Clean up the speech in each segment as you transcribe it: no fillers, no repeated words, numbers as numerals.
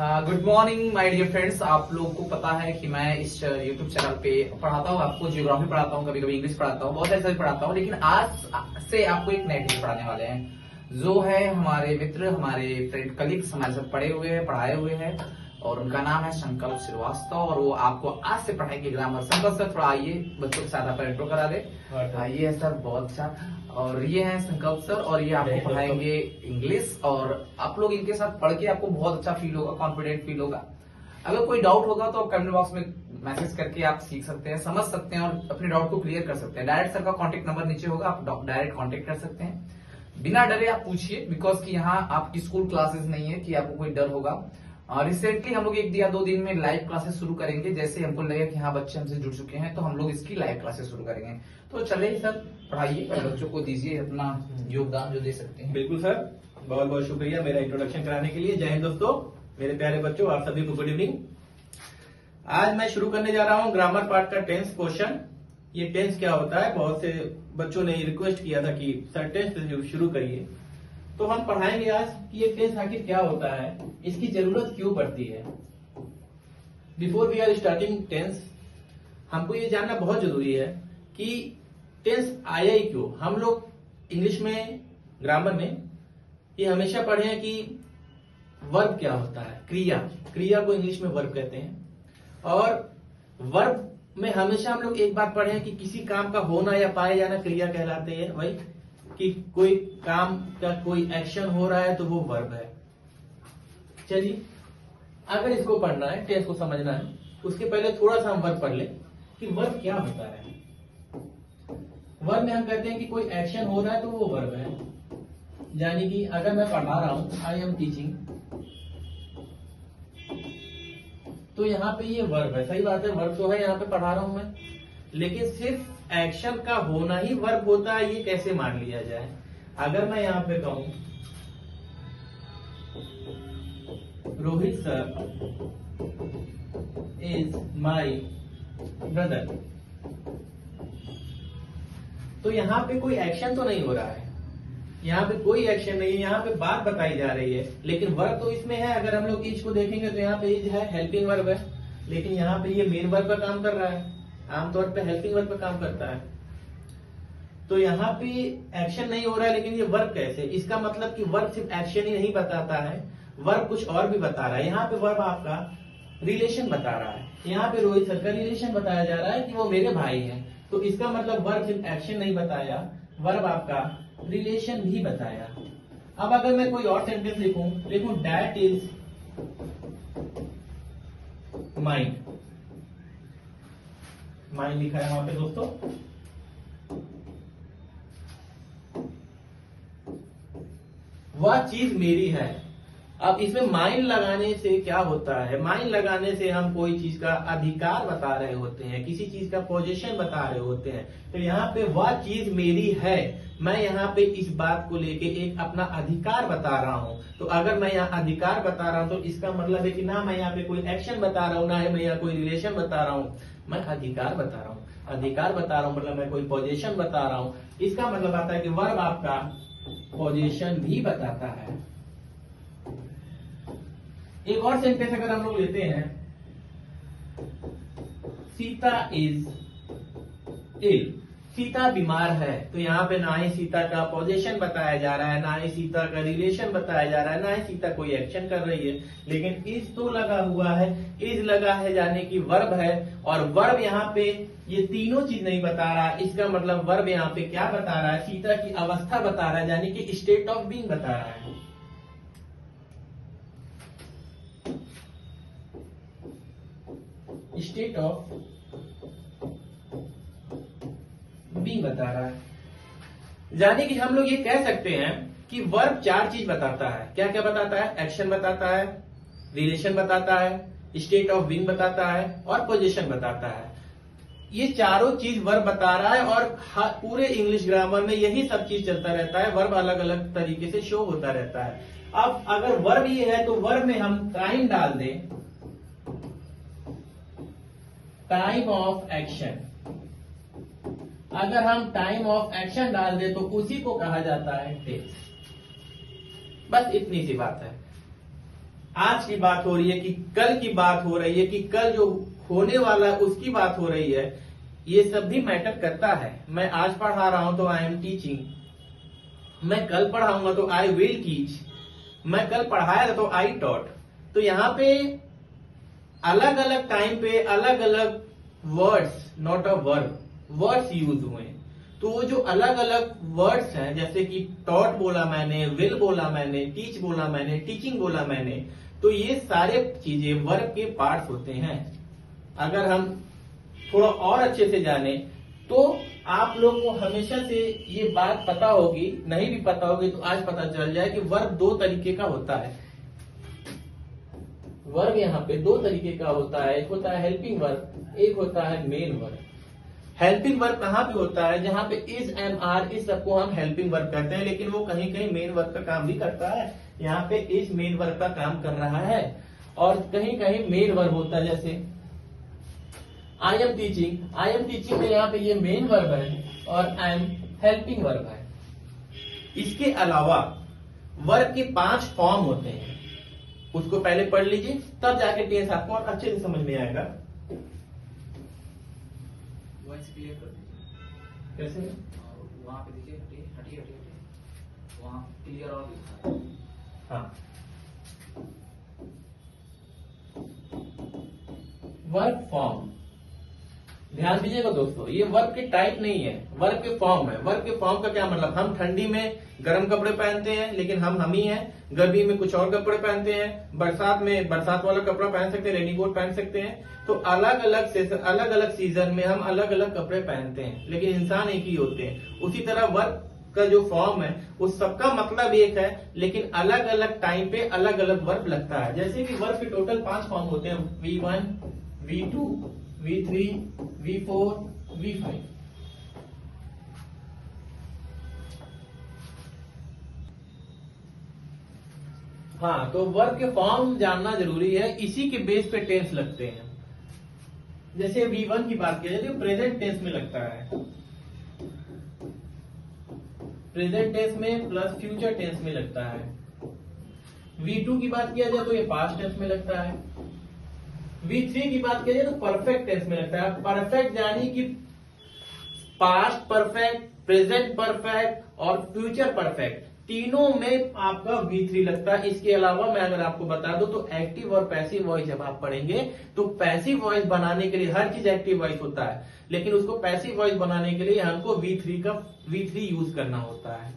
Good morning my dear friends. आप लोगों को पता है कि मैं इस यूट्यूब चैनल पे पढ़ाता हूँ, आपको ज्योग्राफी पढ़ाता हूँ, कभी कभी इंग्लिश पढ़ाता हूँ, बहुत सारे सब्जेक्ट पढ़ाता हूँ। लेकिन आज से आपको एक नए टीचर पढ़ाने वाले हैं जो है हमारे मित्र, हमारे फ्रेंड, कलीग्स, हमारे साथ पढ़े हुए हैं, पढ़ाए हुए हैं, और उनका नाम है संकल्प श्रीवास्तव। और वो आपको आज से पढ़ाएंगे ग्रामर। संकल्प सर थोड़ा आइए, बच्चों के साथ आप इंट्रो करा दे। ये है सर, बहुत अच्छा। और ये है संकल्प सर, और ये आपको पढ़ाएंगे इंग्लिश। और आप लोग इनके साथ पढ़ के आपको बहुत अच्छा फील होगा, कॉन्फिडेंट फील होगा। अगर कोई डाउट होगा तो आप कमेंट बॉक्स में मैसेज करके आप सीख सकते हैं, समझ सकते हैं और अपने डाउट को क्लियर कर सकते हैं। डायरेक्ट सर का कॉन्टेक्ट नंबर नीचे होगा, आप डायरेक्ट कॉन्टेक्ट कर सकते हैं। बिना डरे आप पूछिए, बिकॉज कि यहाँ आपकी स्कूल क्लासेस नहीं है कि आपको कोई डर होगा। रिसेंटली हम लोग 1 या 2 दिन में लाइव क्लासेस शुरू करेंगे। जैसे हमको लगेगा कि हाँ बच्चे हमसे जुड़ चुके हैं तो हम लोग इसकी लाइव क्लासेस शुरू करेंगे। तो चलिए सर, पढ़ाइए, बच्चों को दीजिए अपना योगदान जो दे सकते हैं। बिल्कुल सर, बहुत बहुत शुक्रिया मेरा इंट्रोडक्शन कराने के लिए। जय हिंद दोस्तों, मेरे प्यारे बच्चों, आप सभी को गुड इवनिंग। आज मैं शुरू करने जा रहा हूँ ग्रामर पार्ट का टेंस क्वेश्चन। ये टेंस क्या होता है, बहुत से बच्चों ने रिक्वेस्ट किया था कि सर टेंस से शुरू करिए, तो हम पढ़ाएंगे आज कि ये टेंस आखिर क्या होता है, इसकी जरूरत क्यों पड़ती है। Before we are starting tense, हमको ये जानना बहुत जरूरी है कि टेंस आया ही क्यों। हम लोग इंग्लिश में, ग्रामर में ये हमेशा पढ़े हैं कि वर्ब क्या होता है, क्रिया। क्रिया को इंग्लिश में वर्ब कहते हैं। और वर्ब में हमेशा हम लोग एक बात पढ़े हैं कि किसी काम का होना या पाए जाना क्रिया कहलाते हैं। वही कि कोई काम का कोई एक्शन हो रहा है तो वो वर्ब है। चलिए, अगर इसको पढ़ना है, टेंस को समझना है, उसके पहले थोड़ा सा हम वर्ब पढ़ ले कि वर्ब क्या होता है। वर्ब में हम कहते हैं कि कोई एक्शन हो रहा है तो वो वर्ब है। यानी कि अगर मैं पढ़ा रहा हूं, आई एम टीचिंग, तो यहाँ पे ये वर्ब है। सही बात है, वर्ब तो है, यहाँ पे पढ़ा रहा हूं मैं। लेकिन सिर्फ एक्शन का होना ही वर्ब होता है, ये कैसे मान लिया जाए। अगर मैं यहाँ पे कहूं Rohit sir is my brother, तो यहाँ पे कोई एक्शन तो नहीं हो रहा है, यहाँ पे कोई एक्शन नहीं है, यहाँ पे बात बताई जा रही है। लेकिन वर्ब तो इसमें है। अगर हम लोग इज को देखेंगे तो यहाँ पे इज है, हेल्पिंग वर्ब है। लेकिन यहाँ पे ये मेन वर्ब का काम कर रहा है, आमतौर पे हेल्पिंग वर्ब का काम करता है। तो यहाँ पे एक्शन नहीं हो रहा है, लेकिन ये वर्ब कैसे। इसका मतलब कि वर्ब सिर्फ एक्शन ही नहीं बताता है, वर्ब कुछ और भी बता रहा है। यहाँ पे वर्ब आपका रिलेशन बता रहा है। यहाँ पे रोहित सर का रिलेशन बताया जा रहा है कि वो मेरे भाई हैं। तो इसका मतलब वर्ब सिर्फ एक्शन नहीं बताया, वर्ब आपका रिलेशन भी बताया। अब अगर मैं कोई और सेंटेंस लिखूं डैट इज माइंड, माइंड लिखा है वहां पे दोस्तों। वह चीज मेरी है। अब इसमें माइंड लगाने से क्या होता है, माइंड लगाने से हम कोई चीज का अधिकार बता रहे होते हैं, किसी चीज का पोजीशन बता रहे होते हैं। तो यहाँ पे वह चीज मेरी है, मैं यहाँ पे इस बात को लेके एक अपना अधिकार बता रहा हूँ। तो अगर मैं यहाँ अधिकार बता रहा हूँ तो इसका मतलब है कि ना मैं यहाँ पे कोई एक्शन बता रहा हूँ, ना मैं यहाँ कोई रिलेशन बता रहा हूँ, मैं अधिकार बता रहा हूँ। अधिकार बता रहा हूँ मतलब मैं कोई पोजीशन बता रहा हूँ। इसका मतलब आता है कि वर्ब आपका पोजीशन भी बताता है। एक और सेंटेंस अगर हम लोग लेते हैं, सीता इज इल, सीता बीमार है। तो यहाँ पे ना ही सीता का पोजीशन बताया जा रहा है, ना ही सीता का रिलेशन बताया जा रहा है, ना ही सीता कोई एक्शन कर रही है। लेकिन इज तो लगा हुआ है, इज लगा है यानी कि वर्ब है। और वर्ब यहाँ पे ये तीनों चीज नहीं बता रहा है। इसका मतलब वर्ब यहाँ पे क्या बता रहा है, सीता की अवस्था बता रहा है, यानी कि स्टेट ऑफ बीइंग बता रहा है। स्टेट ऑफ बीइंग बता रहा है। यानी कि हम लोग ये कह सकते हैं कि वर्ब 4 चीज बताता है। क्या क्या बताता है, एक्शन बताता है, रिलेशन बताता है, स्टेट ऑफ बीइंग बताता है और पोजीशन बताता है। ये चारों चीज वर्ब बता रहा है। और पूरे इंग्लिश ग्रामर में यही सब चीज चलता रहता है, वर्ब अलग अलग तरीके से शो होता रहता है। अब अगर वर्ब ये है तो वर्ब में हम टाइम डाल दें, टाइम ऑफ एक्शन। अगर हम टाइम ऑफ एक्शन डाल दें तो उसी को कहा जाता है टेंस। बस इतनी सी बात है। आज की बात हो रही है कि कल की बात हो रही है कि कल जो होने वाला है उसकी बात हो रही है, ये सब भी मैटर करता है। मैं आज पढ़ा रहा हूं तो आई एम टीचिंग, मैं कल पढ़ाऊंगा तो आई विल टीच, मैं कल पढ़ाया था तो आई टॉट। तो यहाँ पे अलग अलग टाइम पे अलग अलग words, not a verb, words use हुए। तो वो जो अलग अलग वर्ड्स हैं, जैसे कि टॉट बोला मैंने, विल बोला मैंने, टीच बोला मैंने, टीचिंग बोला मैंने, तो ये सारे चीजें वर्ब के पार्ट्स होते हैं। अगर हम थोड़ा और अच्छे से जाने तो आप लोग को हमेशा से ये बात पता होगी, नहीं भी पता होगी तो आज पता चल जाए कि वर्ब दो तरीके का होता है। वर्ब यहाँ पे दो तरीके का होता है, एक होता है हेल्पिंग वर्ब, एक होता है मेन वर्ब। हेल्पिंग वर्ब कहाँ पे होता है? जहां पे इज, एम, आर, इस सबको हम हेल्पिंग वर्ब कहते हैं, लेकिन वो कहीं कहीं मेन वर्ब का काम भी करता है। यहाँ पे इज मेन वर्ब का काम कर रहा है और कहीं कहीं मेन वर्ब होता है, जैसे I am teaching, I am teaching में यहाँ पे ये मेन वर्ब है और आई एम हेल्पिंग वर्ब है। इसके अलावा वर्ब के 5 फॉर्म होते हैं, उसको पहले पढ़ लीजिए, तब जाके टेंस आपको और अच्छे से समझ में आएगा। वॉइस क्लियर कर दीजिए। कैसे? वहां पे दीजिए, हटिए हटिए हटिए, वहां क्लियर और लिखा है। हाँ, वर्ब फॉर्म ध्यान दीजिएगा दोस्तों, ये वर्ब के टाइप नहीं है, वर्ब के फॉर्म है। वर्ब के फॉर्म का क्या मतलब? हम ठंडी में गर्म कपड़े पहनते हैं, लेकिन हम ही हैं। गर्मी में कुछ और कपड़े पहनते हैं, बरसात में बरसात वाला कपड़ा पहन सकते हैं, रेनीकोट पहन सकते हैं। तो अलग अलग सीजन में हम अलग अलग कपड़े पहनते हैं, लेकिन इंसान एक ही होते हैं। उसी तरह वर्ब का जो फॉर्म है उस सबका मतलब एक है, लेकिन अलग अलग टाइम पे अलग अलग वर्ब लगता है। जैसे कि वर्ब के टोटल 5 फॉर्म होते हैं, V1, V2, V3, V4, V5। हाँ, तो वर्ब के फॉर्म जानना जरूरी है, इसी के बेस पे टेंस लगते हैं। जैसे V1 की बात किया जाए तो प्रेजेंट टेंस में लगता है, प्रेजेंट टेंस में प्लस फ्यूचर टेंस में लगता है। V2 की बात किया जाए तो ये पास्ट टेंस में लगता है। V3 की बात किया जाए तो परफेक्ट टेंस में लगता है। परफेक्ट यानी कि पास्ट परफेक्ट, प्रेजेंट परफेक्ट और फ्यूचर परफेक्ट, तीनों में आपका V3 लगता है। इसके अलावा मैं अगर आपको बता दूं तो एक्टिव और पैसिव वॉइस जब आप पढ़ेंगे तो पैसिव वॉइस बनाने के लिए हर चीज एक्टिव वॉइस होता है, लेकिन उसको पैसिव वॉइस बनाने के लिए हमको V3 यूज करना होता है।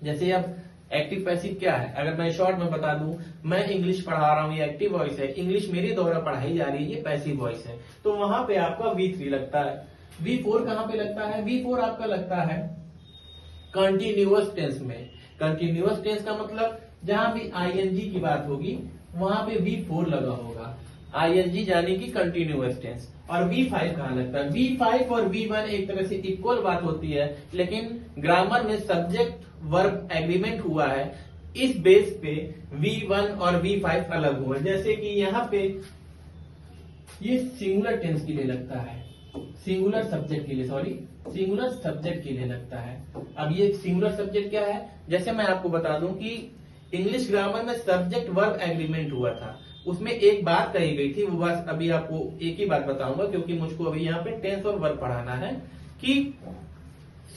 जैसे अब एक्टिव पैसिव क्या है, अगर मैं शॉर्ट में बता दूं, मैं इंग्लिश पढ़ा रहा हूं, ये एक्टिव वॉइस है, इंग्लिश मेरे द्वारा पढ़ाई जा रही है, ये पैसिव वॉइस है, तो वहां पे आपका V3 लगता है। V4 कहां पे लगता है? V4 आपका लगता है कंटिन्यूअस टेंस में। कंटिन्यूअस टेंस का मतलब जहां भी ING की बात होगी वहां पे V4 लगा होगा, ING यानी कि कंटिन्यूअस टेंस। और V5 कहां लगता है? V5 और V1 एक तरह से इक्वल बात होती है, लेकिन ग्रामर में सब्जेक्ट वर्ब एग्रीमेंट हुआ है, इस बेस पे V1 और V5 अलग हुआ। जैसे कि यहाँ पे ये सिंगुलर टेंस के लिए लगता है, सिंगुलर सब्जेक्ट के लिए, सॉरी सिंगुलर सब्जेक्ट के लिए लगता है। अब ये सिंगुलर सब्जेक्ट क्या है? जैसे मैं आपको बता दूं कि इंग्लिश ग्रामर में सब्जेक्ट वर्ब एग्रीमेंट हुआ था, उसमें एक बात कही गई थी, वो बात अभी आपको एक ही बात बताऊंगा क्योंकि मुझको अभी यहाँ पे टेंस और वर्ब पढ़ाना है, कि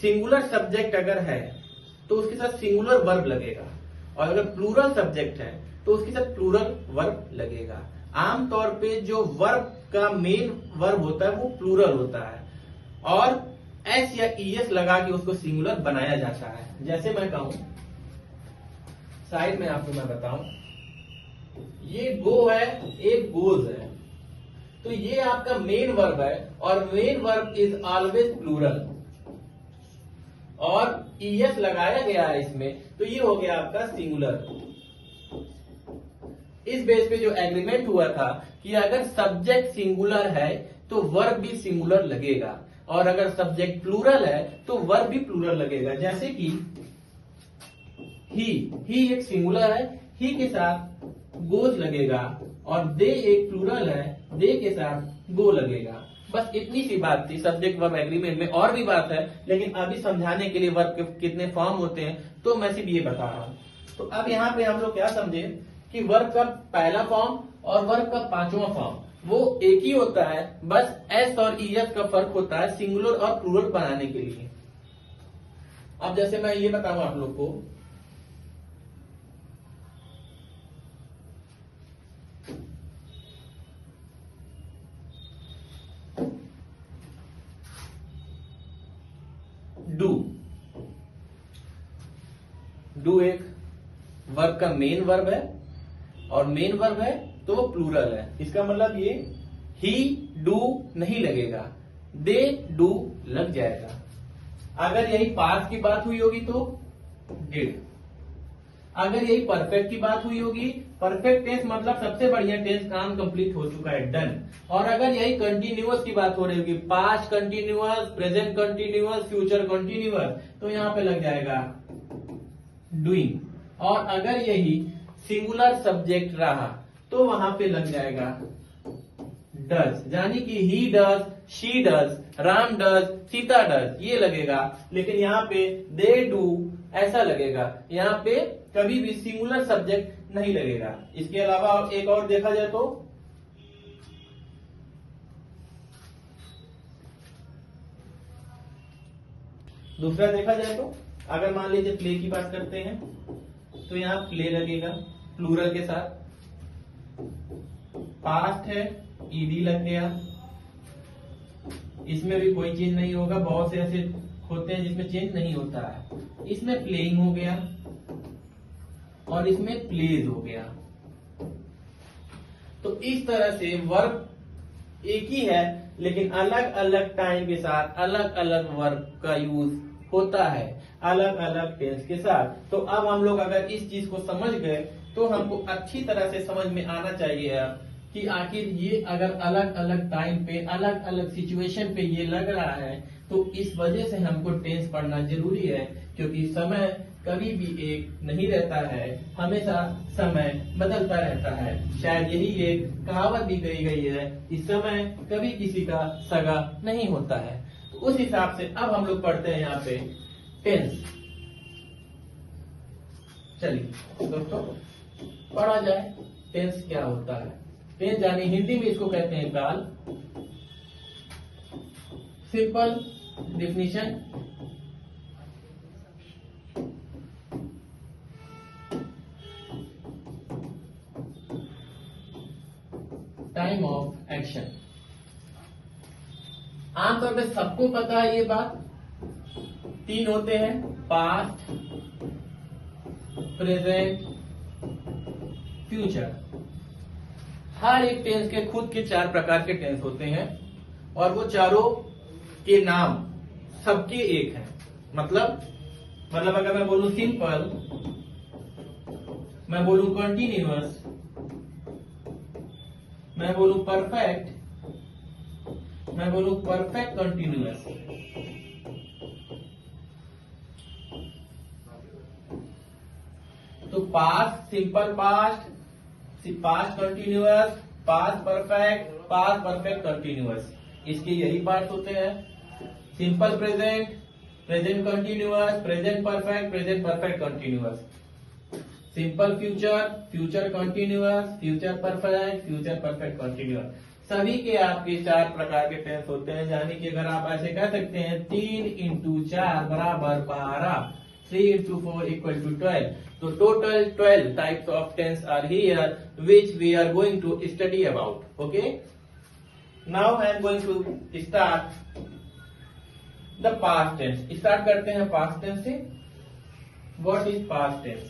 सिंगुलर सब्जेक्ट अगर है तो उसके साथ सिंगुलर वर्ब लगेगा, और अगर प्लूरल सब्जेक्ट है तो उसके साथ प्लूरल वर्ब लगेगा। आमतौर पे जो वर्ब का मेन वर्ब होता है वो प्लूरल होता है, और एस या ES लगा के उसको सिंगुलर बनाया जाता है। जैसे मैं कहूं, साइड में आपको मैं बताऊं, ये गो है, एक गोज है, तो ये आपका मेन वर्ब है, और main verb is always plural, और ES लगाया गया है इसमें, तो ये हो गया आपका सिंगुलर। इस बेस पे जो एग्रीमेंट हुआ था कि अगर सब्जेक्ट सिंगुलर है तो वर्ब भी सिंगुलर लगेगा, और अगर सब्जेक्ट प्लूरल है तो वर्ब भी प्लूरल लगेगा। जैसे कि ही एक सिंगुलर है, ही के साथ गोज लगेगा, और दे एक प्लूरल है, दे के साथ गो लगेगा। बस इतनी सी बात थी सब्जेक्ट वर्ब एग्रीमेंट में, और भी बात है, लेकिन अभी समझाने के लिए वर्ब के कितने फॉर्म होते हैं तो मैं सिर्फ ये बता रहा हूं। तो अब यहाँ पे हम लोग क्या समझे कि वर्ब का पहला फॉर्म और वर्ब का पांचवा फॉर्म वो एक ही होता है, बस एस और ईएस का फर्क होता है सिंगुलर और प्लूरल बनाने के लिए। अब जैसे मैं ये बताऊं आप लोग को, डू एक वर्ब का मेन वर्ब है और मेन वर्ब है तो वो प्लूरल है। इसका मतलब ये ही डू नहीं लगेगा, दे डू लग जाएगा। अगर यही पास्ट की बात हुई होगी तो डिड, अगर यही परफेक्ट की बात हुई होगी, परफेक्ट टेंस मतलब सबसे बढ़िया टेंस, काम कंप्लीट हो चुका है, डन। और अगर यही कंटिन्यूअस की बात हो रही होगी, past continuous, present continuous, future continuous, तो यहां पे लग जाएगा डूइंग। और अगर यही सिंगुलर सब्जेक्ट रहा तो वहां पे लग जाएगा डज, यानी कि he does, she does, Ram does, Sita does, ये लगेगा। लेकिन यहाँ पे दे डू ऐसा लगेगा, यहाँ पे कभी भी सिंगुलर सब्जेक्ट नहीं लगेगा। इसके अलावा एक और देखा जाए तो दूसरा देखा जाए तो अगर मान लीजिए प्ले की बात करते हैं तो यहाँ प्ले लगेगा प्लूरल के साथ, पास्ट है ईडी लग गया, इसमें भी कोई चेंज नहीं होगा, बहुत से ऐसे होते हैं जिसमें चेंज नहीं होता है। इसमें प्लेइंग हो गया और इसमें प्लेज हो गया। तो इस तरह से वर्ब एक ही है लेकिन अलग अलग टाइम के साथ अलग अलग वर्ब का यूज होता है, अलग अलग टेंस के साथ। तो अब हम लोग अगर इस चीज को समझ गए तो हमको अच्छी तरह से समझ में आना चाहिए कि आखिर ये अगर अलग अलग टाइम पे अलग अलग सिचुएशन पे ये लग रहा है तो इस वजह से हमको टेंस पढ़ना जरूरी है, क्योंकि समय कभी भी एक नहीं रहता है, हमेशा समय बदलता रहता है। शायद यही एक कहावत भी कही गई है कि समय कभी किसी का सगा नहीं होता है। तो उस हिसाब से अब हम लोग पढ़ते हैं यहाँ पे टेंस। चलिए दोस्तों पढ़ा जाए टेंस क्या होता है। टेंस यानी हिंदी में इसको कहते हैं काल। Simple definition, time of action. आमतौर पे सबको पता है ये बात, तीन होते हैं, पास्ट, प्रेजेंट, फ्यूचर। हर एक टेंस के खुद के 4 प्रकार के टेंस होते हैं और वो चारों के नाम सबके एक हैं। मतलब अगर मैं बोलूं सिंपल, मैं बोलूं कंटिन्यूअस, मैं बोलूं परफेक्ट, मैं बोलूं परफेक्ट कंटिन्यूअस, तो past, simple past, past continuous, past perfect continuous, इसके यही पार्ट होते हैं। Simple present, present continuous, present perfect continuous. Simple future, future continuous, future perfect continuous. सभी के आपके 4 प्रकार के टेंस होते हैं, यानी कि अगर आप ऐसे कह सकते हैं 3 × 4 = 12, 3 × 4 = 12. So total 12 types of tense are here, which we are going to study about. Okay. Now I am going to start the past tense. Start करते हैं past tense से. What is past tense?